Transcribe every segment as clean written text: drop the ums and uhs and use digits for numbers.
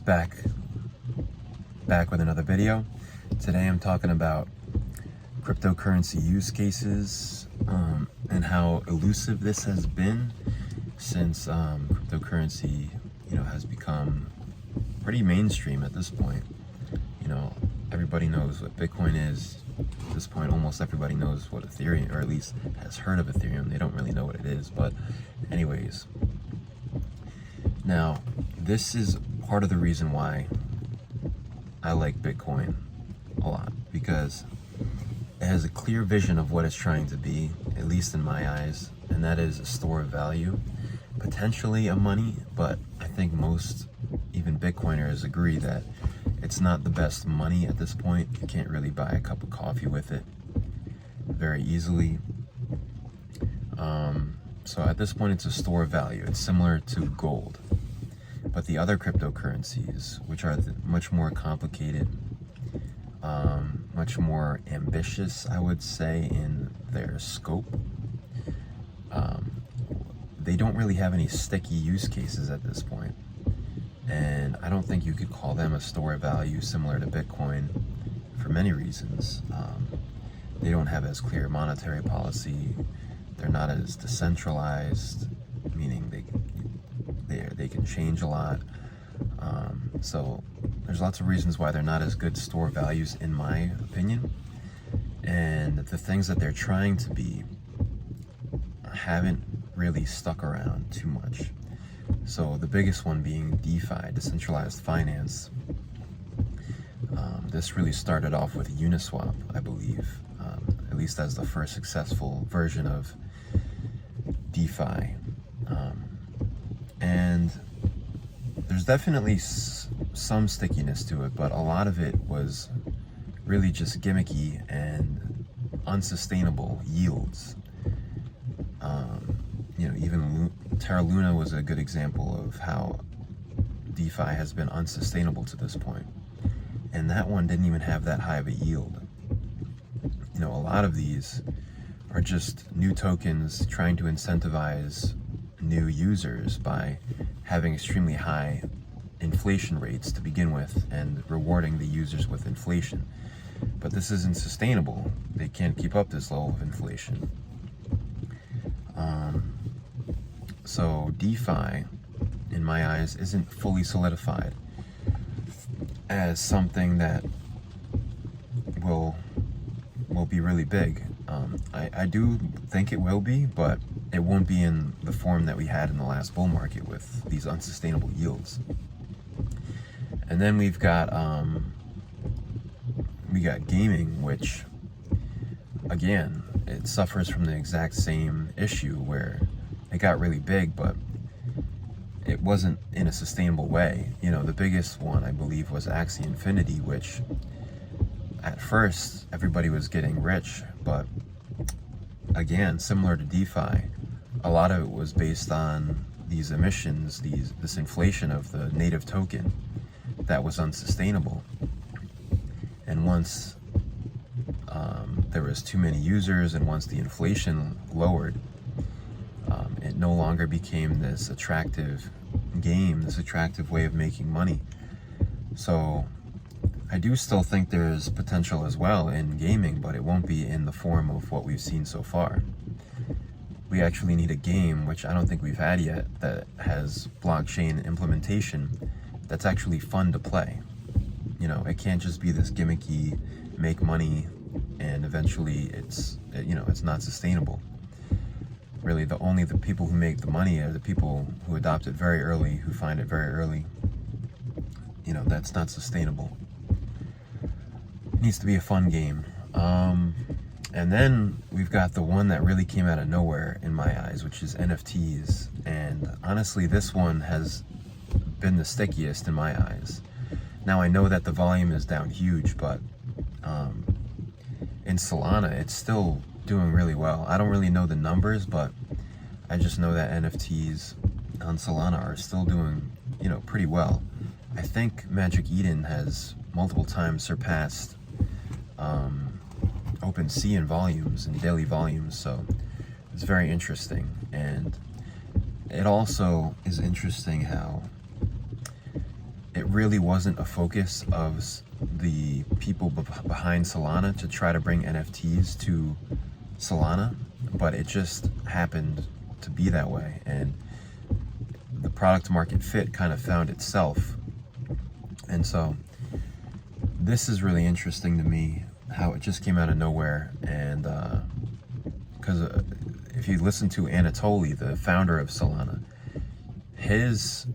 back with another video. Today I'm talking about cryptocurrency use cases and how elusive this has been since cryptocurrency has become pretty mainstream at this point. Everybody knows what Bitcoin is. At this point, almost everybody knows what Ethereum, or at least has heard of Ethereum. They don't really know what it is, but anyways. Now, this is part of the reason why I like Bitcoin a lot, because it has a clear vision of what it's trying to be, at least in my eyes, and that is a store of value, potentially a money, but I think most, even Bitcoiners, agree that it's not the best money at this point. You can't really buy a cup of coffee with it very easily. So at this point, it's a store of value. It's similar to gold. But the other cryptocurrencies, which are much more complicated, much more ambitious, I would say, in their scope, they don't really have any sticky use cases at this point. And I don't think you could call them a store of value similar to Bitcoin for many reasons. They don't have as clear monetary policy. They're not as decentralized, meaning they can change a lot. So there's lots of reasons why they're not as good store values, in my opinion. And the things that they're trying to be haven't really stuck around too much. So the biggest one being DeFi, decentralized finance. This really started off with Uniswap, I believe, at least as the first successful version of DeFi. And there's definitely some stickiness to it, but a lot of it was really just gimmicky and unsustainable yields. Even Terra Luna was a good example of how DeFi has been unsustainable to this point. And that one didn't even have that high of a yield. A lot of these are just new tokens trying to incentivize new users by having extremely high inflation rates to begin with and rewarding the users with inflation. But this isn't sustainable. They can't keep up this level of inflation. So DeFi, in my eyes, isn't fully solidified as something that will be really big. I do think it will be, but it won't be in the form that we had in the last bull market with these unsustainable yields. And then we've got gaming, which again, it suffers from the exact same issue where it got really big, but it wasn't in a sustainable way. The biggest one, I believe, was Axie Infinity, which at first everybody was getting rich, but again, similar to DeFi, a lot of it was based on these emissions, this inflation of the native token that was unsustainable. And once there was too many users, and once the inflation lowered, it no longer became this attractive game, this attractive way of making money. So I do still think there's potential as well in gaming, but it won't be in the form of what we've seen so far. We actually need a game, which I don't think we've had yet, that has blockchain implementation that's actually fun to play. It can't just be this gimmicky, make money, and eventually it's not sustainable. Really, the people who make the money are the people who adopt it very early, who find it very early. That's not sustainable. It needs to be a fun game. And then we've got the one that really came out of nowhere in my eyes, which is NFTs. And honestly, this one has been the stickiest in my eyes. Now, I know that the volume is down huge, but in Solana, it's still doing really well. I don't really know the numbers, but I just know that NFTs on Solana are still doing, pretty well. I think Magic Eden has multiple times surpassed OpenSea in volumes, in daily volumes, so it's very interesting. And it also is interesting how it really wasn't a focus of the people behind Solana to try to bring NFTs to Solana, but it just happened to be that way, and the product market fit kind of found itself. And so this is really interesting to me, how it just came out of nowhere. And because if you listen to Anatoly, the founder of Solana, his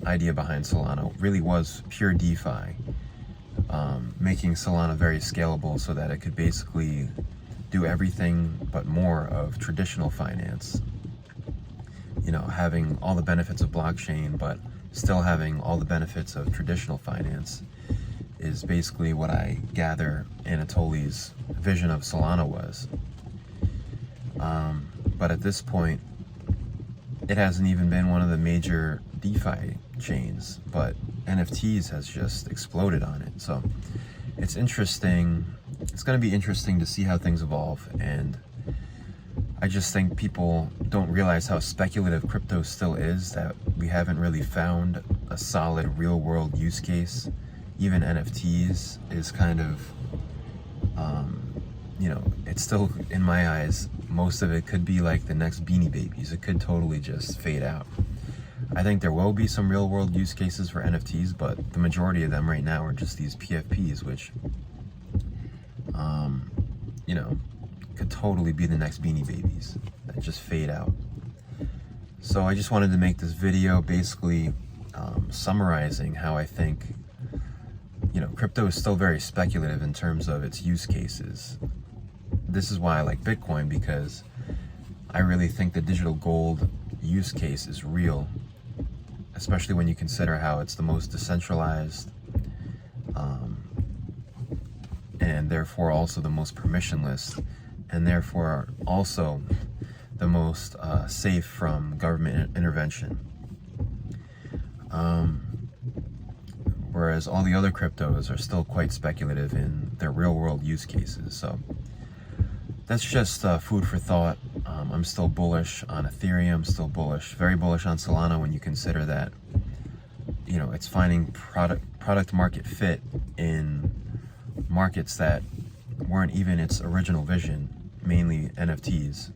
idea behind Solana really was pure DeFi, making Solana very scalable so that it could basically do everything but more of traditional finance. You know, having all the benefits of blockchain, but still having all the benefits of traditional finance is basically what I gather Anatoly's vision of Solana was. But at this point, it hasn't even been one of the major DeFi chains, but NFTs has just exploded on it. So it's interesting. It's going to be interesting to see how things evolve. And I just think people don't realize how speculative crypto still is, that we haven't really found a solid real world use case. Even NFTs is kind of, you know, it's still, in my eyes, most of it could be like the next Beanie Babies. It could totally just fade out. I think there will be some real world use cases for NFTs, but the majority of them right now are just these PFPs, which, you know, could totally be the next Beanie Babies that just fade out. So I just wanted to make this video basically summarizing how I think, you know, crypto is still very speculative in terms of its use cases. This is why I like Bitcoin, because I really think the digital gold use case is real, especially when you consider how it's the most decentralized, and therefore also the most permissionless, and therefore also the most safe from government intervention. Whereas all the other cryptos are still quite speculative in their real world use cases. So that's just food for thought. I'm still bullish on Ethereum, still bullish, very bullish on Solana when you consider that, you know, it's finding product market fit in markets that weren't even its original vision, mainly NFTs.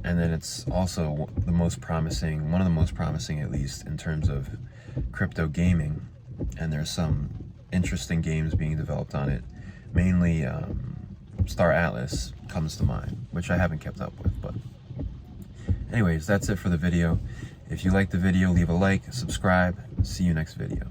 And then it's also the most promising, one of the most promising at least, in terms of crypto gaming. And there's some interesting games being developed on it, mainly Star Atlas comes to mind, which I haven't kept up with. But anyways, that's it for the video. If you like the video, leave a like, subscribe. See you next video.